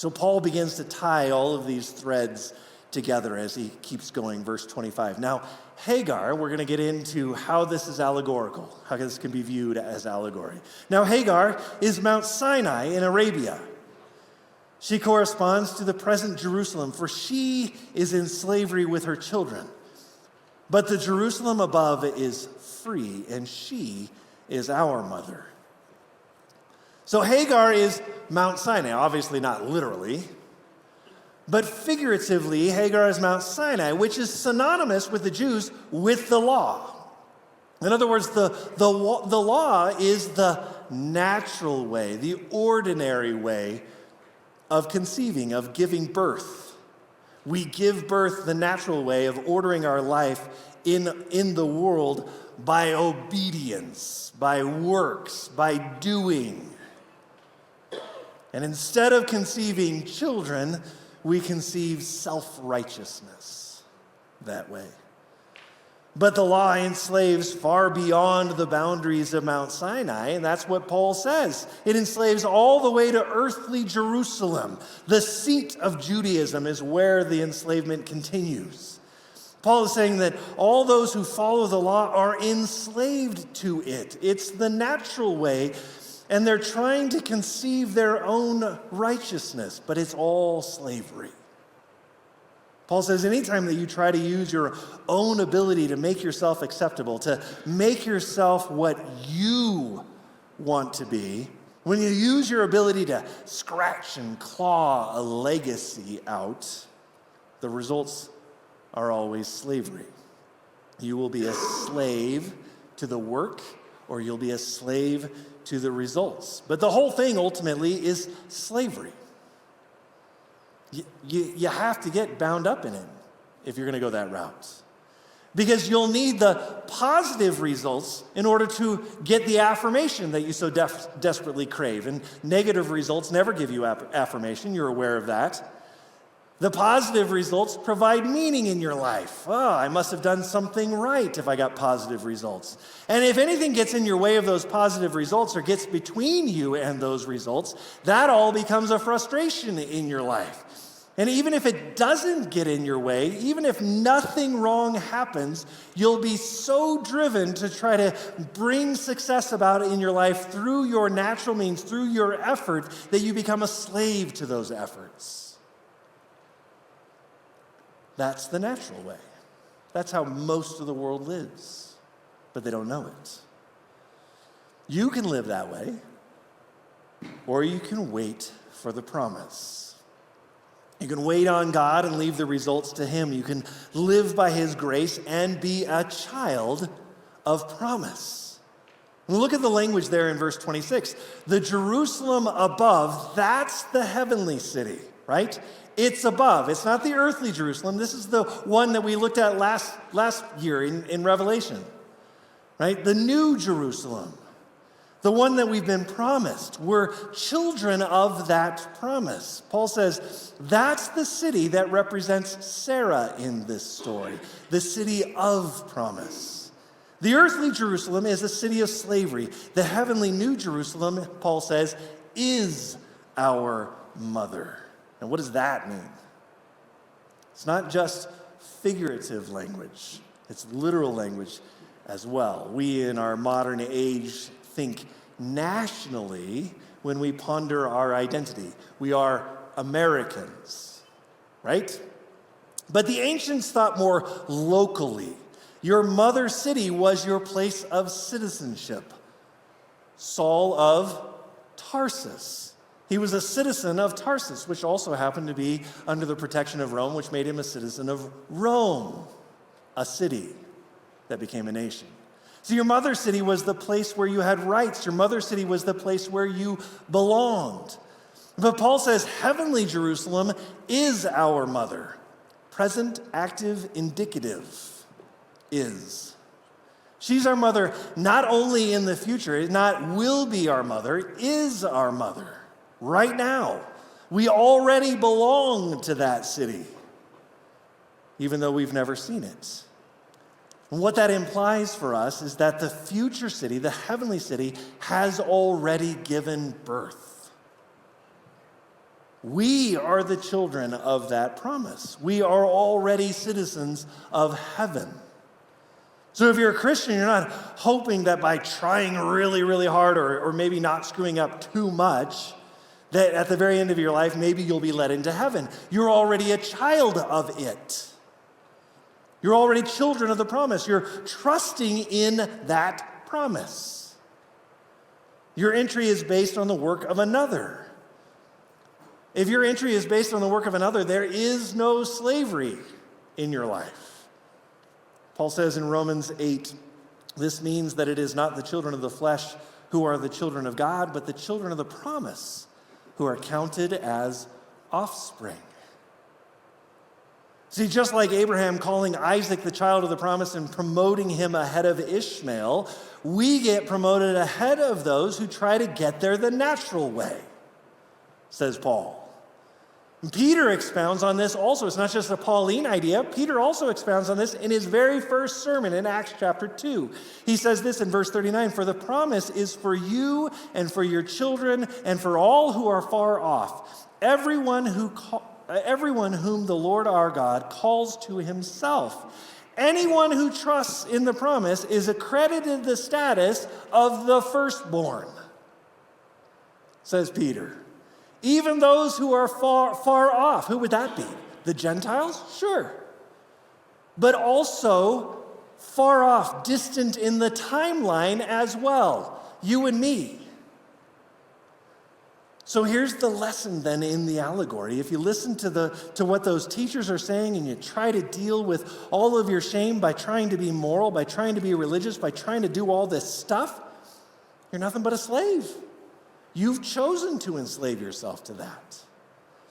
So Paul begins to tie all of these threads together as he keeps going, verse 25. Now, Hagar, we're going to get into how this is allegorical, how this can be viewed as allegory. Now, Hagar is Mount Sinai in Arabia. She corresponds to the present Jerusalem, for she is in slavery with her children. But the Jerusalem above is free, and she is our mother. So Hagar is Mount Sinai, obviously not literally, but figuratively, Hagar is Mount Sinai, which is synonymous with the Jews with the law. In other words, the law is the natural way, the ordinary way of conceiving, of giving birth. We give birth the natural way of ordering our life in the world by obedience, by works, by doing. And instead of conceiving children, we conceive self-righteousness that way. But the law enslaves far beyond the boundaries of Mount Sinai, and that's what Paul says. It enslaves all the way to earthly Jerusalem. The seat of Judaism is where the enslavement continues. Paul is saying that all those who follow the law are enslaved to it. It's the natural way, and they're trying to conceive their own righteousness, but it's all slavery. Paul says anytime that you try to use your own ability to make yourself acceptable, to make yourself what you want to be, when you use your ability to scratch and claw a legacy out, the results are always slavery. You will be a slave to the work, or you'll be a slave to the results. But the whole thing ultimately is slavery. You have to get bound up in it if you're going to go that route. Because you'll need the positive results in order to get the affirmation that you so desperately crave. And negative results never give you affirmation. You're aware of that. The positive results provide meaning in your life. Oh, I must have done something right if I got positive results. And if anything gets in your way of those positive results or gets between you and those results, that all becomes a frustration in your life. And even if it doesn't get in your way, even if nothing wrong happens, you'll be so driven to try to bring success about in your life through your natural means, through your effort, that you become a slave to those efforts. That's the natural way. That's how most of the world lives, but they don't know it. You can live that way, or you can wait for the promise. You can wait on God and leave the results to Him. You can live by His grace and be a child of promise. And look at the language there in verse 26. The Jerusalem above, that's the heavenly city, right? It's above. It's not the earthly Jerusalem. This is the one that we looked at last year in Revelation, right? The new Jerusalem, the one that we've been promised. We're children of that promise. Paul says that's the city that represents Sarah in this story, the city of promise. The earthly Jerusalem is a city of slavery. The heavenly new Jerusalem, Paul says, is our mother. And what does that mean? It's not just figurative language. It's literal language as well. We in our modern age think nationally when we ponder our identity. We are Americans, right? But the ancients thought more locally. Your mother city was your place of citizenship. Saul of Tarsus. He was a citizen of Tarsus, which also happened to be under the protection of Rome, which made him a citizen of Rome, a city that became a nation. So your mother city was the place where you had rights. Your mother city was the place where you belonged. But Paul says heavenly Jerusalem is our mother. Present, active, indicative, is. She's our mother not only in the future, not will be our mother, is our mother. Right now, we already belong to that city, even though we've never seen it. And what that implies for us is that the future city, the heavenly city, has already given birth. We are the children of that promise. We are already citizens of heaven. So if you're a Christian, you're not hoping that by trying really, really hard or maybe not screwing up too much, that at the very end of your life, maybe you'll be led into heaven. You're already a child of it. You're already children of the promise. You're trusting in that promise. Your entry is based on the work of another. If your entry is based on the work of another, there is no slavery in your life. Paul says in Romans 8, this means that it is not the children of the flesh who are the children of God, but the children of the promise who are counted as offspring. See, just like Abraham calling Isaac the child of the promise and promoting him ahead of Ishmael, we get promoted ahead of those who try to get there the natural way, says Paul. And Peter expounds on this also. It's not just a Pauline idea. Peter also expounds on this in his very first sermon in Acts chapter 2. He says this in verse 39, "For the promise is for you and for your children and for all who are far off, everyone whom the Lord our God calls to himself." Anyone who trusts in the promise is accredited the status of the firstborn, says Peter. Even those who are far off. Who would that be? The Gentiles? Sure. But also far off, distant in the timeline as well. You and me. So here's the lesson then in the allegory. If you listen to what those teachers are saying and you try to deal with all of your shame by trying to be moral, by trying to be religious, by trying to do all this stuff, you're nothing but a slave. You've chosen to enslave yourself to that.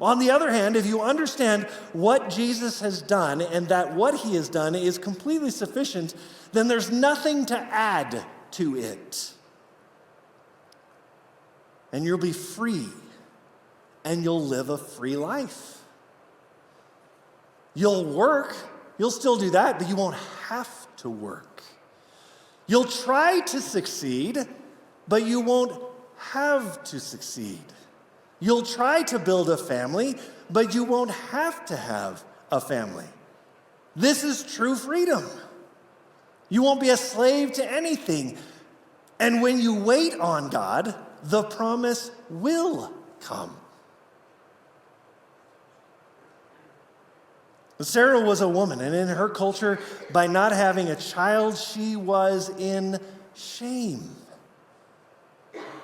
On the other hand, if you understand what Jesus has done and that what he has done is completely sufficient, then there's nothing to add to it. And you'll be free, and you'll live a free life. You'll work, you'll still do that, but you won't have to work. You'll try to succeed, but you won't have to succeed. You'll try to build a family, but you won't have to have a family. This is true freedom. You won't be a slave to anything. And when you wait on God, the promise will come. Sarah was a woman, and in her culture, by not having a child, she was in shame.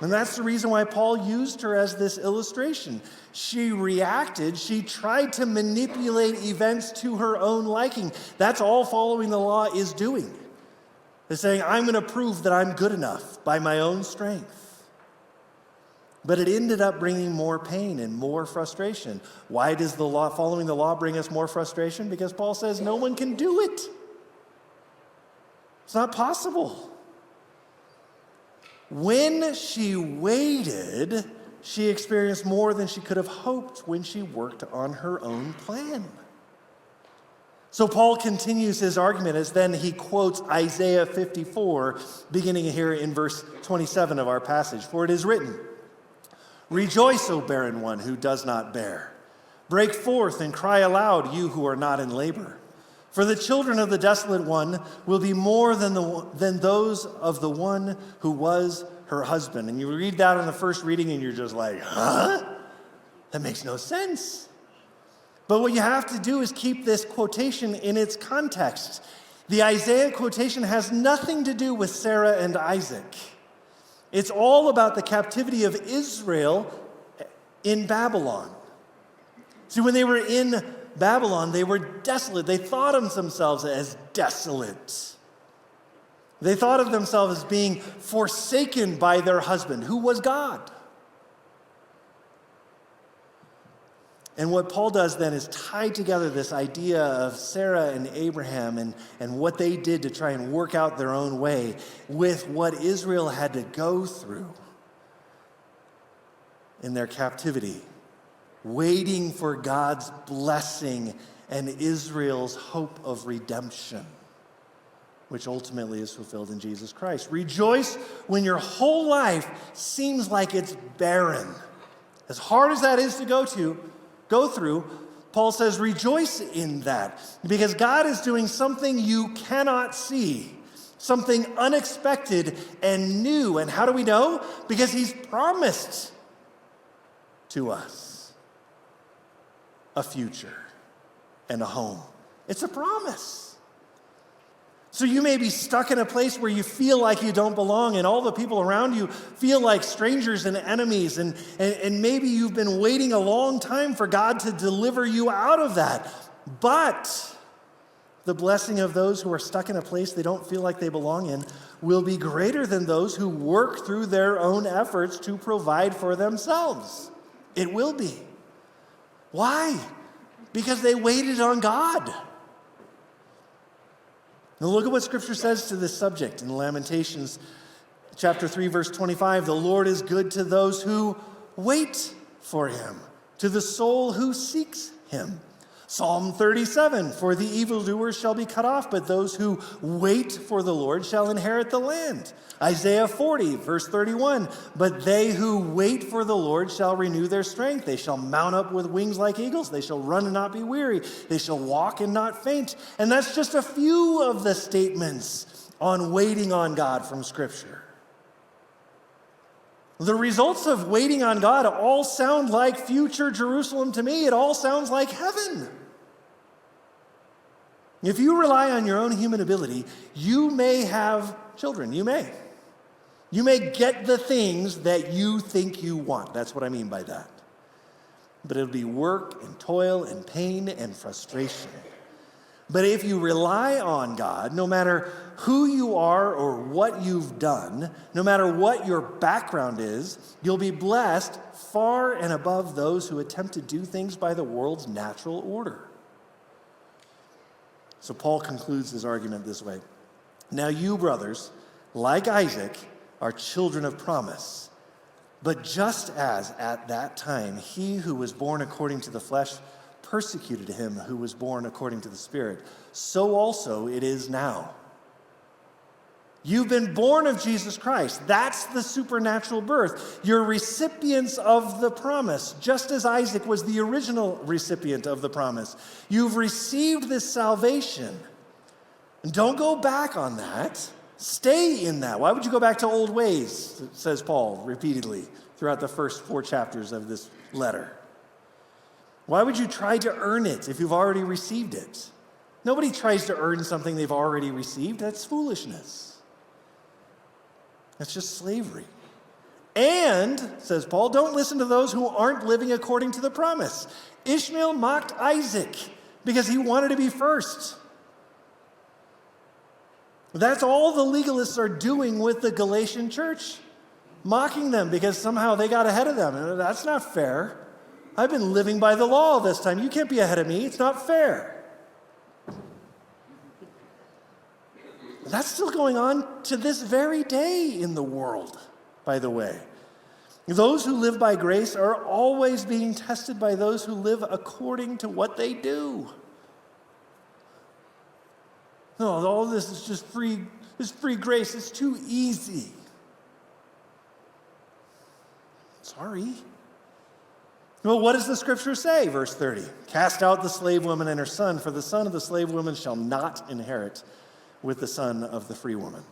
And that's the reason why Paul used her as this illustration. She reacted, she tried to manipulate events to her own liking. That's all following the law is doing. It's saying, I'm going to prove that I'm good enough by my own strength. But it ended up bringing more pain and more frustration. Why does the law, following the law, bring us more frustration? Because Paul says no one can do it. It's not possible. When she waited, she experienced more than she could have hoped when she worked on her own plan. So Paul continues his argument as then he quotes Isaiah 54, beginning here in verse 27 of our passage. For it is written, "Rejoice, O barren one who does not bear. Break forth and cry aloud, you who are not in labor. For the children of the desolate one will be more than those of the one who was her husband." And you read that in the first reading and you're just like, huh? That makes no sense. But what you have to do is keep this quotation in its context. The Isaiah quotation has nothing to do with Sarah and Isaac. It's all about the captivity of Israel in Babylon. See, when they were in Babylon, they were desolate. They thought of themselves as desolate. They thought of themselves as being forsaken by their husband, who was God. And what Paul does then is tie together this idea of Sarah and Abraham and what they did to try and work out their own way with what Israel had to go through in their captivity, waiting for God's blessing and Israel's hope of redemption, which ultimately is fulfilled in Jesus Christ. Rejoice when your whole life seems like it's barren As hard as that is to go through, Paul says, rejoice in that, because God is doing something you cannot see, something unexpected and new. And how do we know? Because he's promised to us a future and a home. It's a promise. So you may be stuck in a place where you feel like you don't belong, and all the people around you feel like strangers and enemies, and maybe you've been waiting a long time for God to deliver you out of that. But the blessing of those who are stuck in a place they don't feel like they belong in will be greater than those who work through their own efforts to provide for themselves. It will be. Why? Because they waited on God. Now look at what Scripture says to this subject in Lamentations chapter 3, verse 25. The Lord is good to those who wait for him, to the soul who seeks him. Psalm 37, for the evildoers shall be cut off, but those who wait for the Lord shall inherit the land. Isaiah 40, verse 31, but they who wait for the Lord shall renew their strength. They shall mount up with wings like eagles. They shall run and not be weary. They shall walk and not faint. And that's just a few of the statements on waiting on God from Scripture. The results of waiting on God all sound like future Jerusalem to me. It all sounds like heaven. If you rely on your own human ability, you may have children. You may. You may get the things that you think you want. That's what I mean by that. But it'll be work and toil and pain and frustration. But if you rely on God, no matter who you are or what you've done, no matter what your background is, you'll be blessed far and above those who attempt to do things by the world's natural order. So Paul concludes his argument this way. Now you, brothers, like Isaac, are children of promise. But just as at that time he who was born according to the flesh persecuted him who was born according to the Spirit, so also it is now. You've been born of Jesus Christ. That's the supernatural birth. You're recipients of the promise, just as Isaac was the original recipient of the promise. You've received this salvation. And don't go back on that. Stay in that. Why would you go back to old ways, says Paul repeatedly throughout the first 4 chapters of this letter. Why would you try to earn it if you've already received it? Nobody tries to earn something they've already received. That's foolishness. That's just slavery. And, says Paul, don't listen to those who aren't living according to the promise. Ishmael mocked Isaac because he wanted to be first. That's all the legalists are doing with the Galatian church, mocking them because somehow they got ahead of them. That's not fair. I've been living by the law all this time. You can't be ahead of me. It's not fair. That's still going on to this very day in the world, by the way. Those who live by grace are always being tested by those who live according to what they do. No, all this is just free. It's free grace. It's too easy. Sorry. Well, what does the Scripture say? Verse 30. Cast out the slave woman and her son, for the son of the slave woman shall not inherit with the son of the free woman.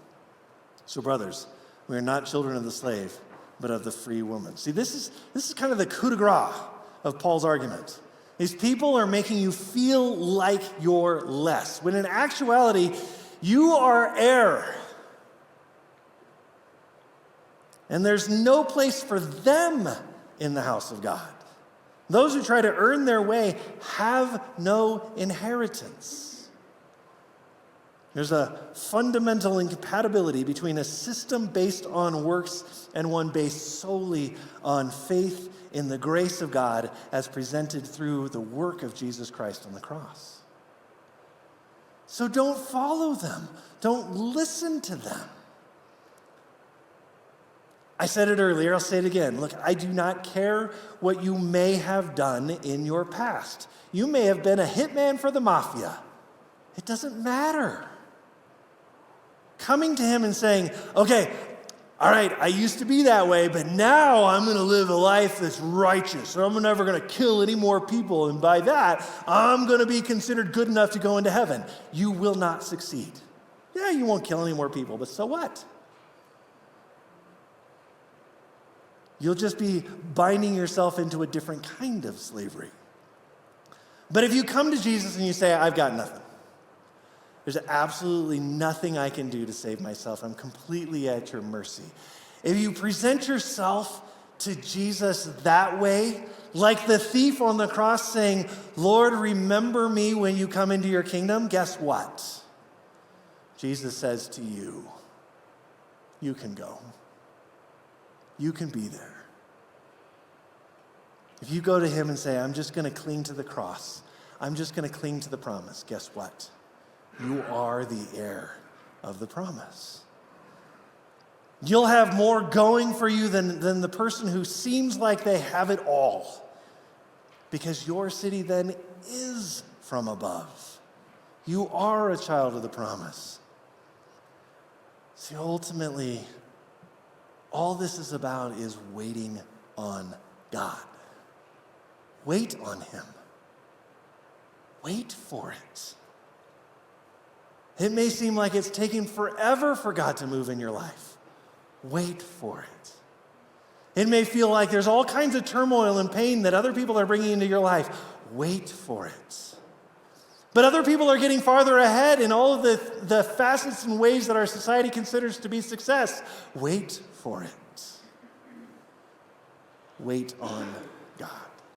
So, brothers, we are not children of the slave, but of the free woman. See, this is kind of the coup de grace of Paul's argument. These people are making you feel like you're less, when in actuality, you are heir. And there's no place for them in the house of God. Those who try to earn their way have no inheritance. There's a fundamental incompatibility between a system based on works and one based solely on faith in the grace of God as presented through the work of Jesus Christ on the cross. So don't follow them. Don't listen to them. I said it earlier, I'll say it again. Look, I do not care what you may have done in your past. You may have been a hitman for the mafia. It doesn't matter. Coming to him and saying, okay, all right, I used to be that way, but now I'm going to live a life that's righteous, or I'm never going to kill any more people, and by that, I'm going to be considered good enough to go into heaven. You will not succeed. Yeah, you won't kill any more people, but so what? You'll just be binding yourself into a different kind of slavery. But if you come to Jesus and you say, I've got nothing, there's absolutely nothing I can do to save myself. I'm completely at your mercy. If you present yourself to Jesus that way, like the thief on the cross saying, Lord, remember me when you come into your kingdom, guess what? Jesus says to you, you can go. You can be there. If you go to him and say, I'm just going to cling to the cross, I'm just going to cling to the promise, guess what? You are the heir of the promise. You'll have more going for you than the person who seems like they have it all, because your city then is from above. You are a child of the promise. See, ultimately, all this is about is waiting on God. Wait on him. Wait for it. It may seem like it's taking forever for God to move in your life. Wait for it. It may feel like there's all kinds of turmoil and pain that other people are bringing into your life. Wait for it. But other people are getting farther ahead in all of the facets and ways that our society considers to be success. Wait for it. Wait on God.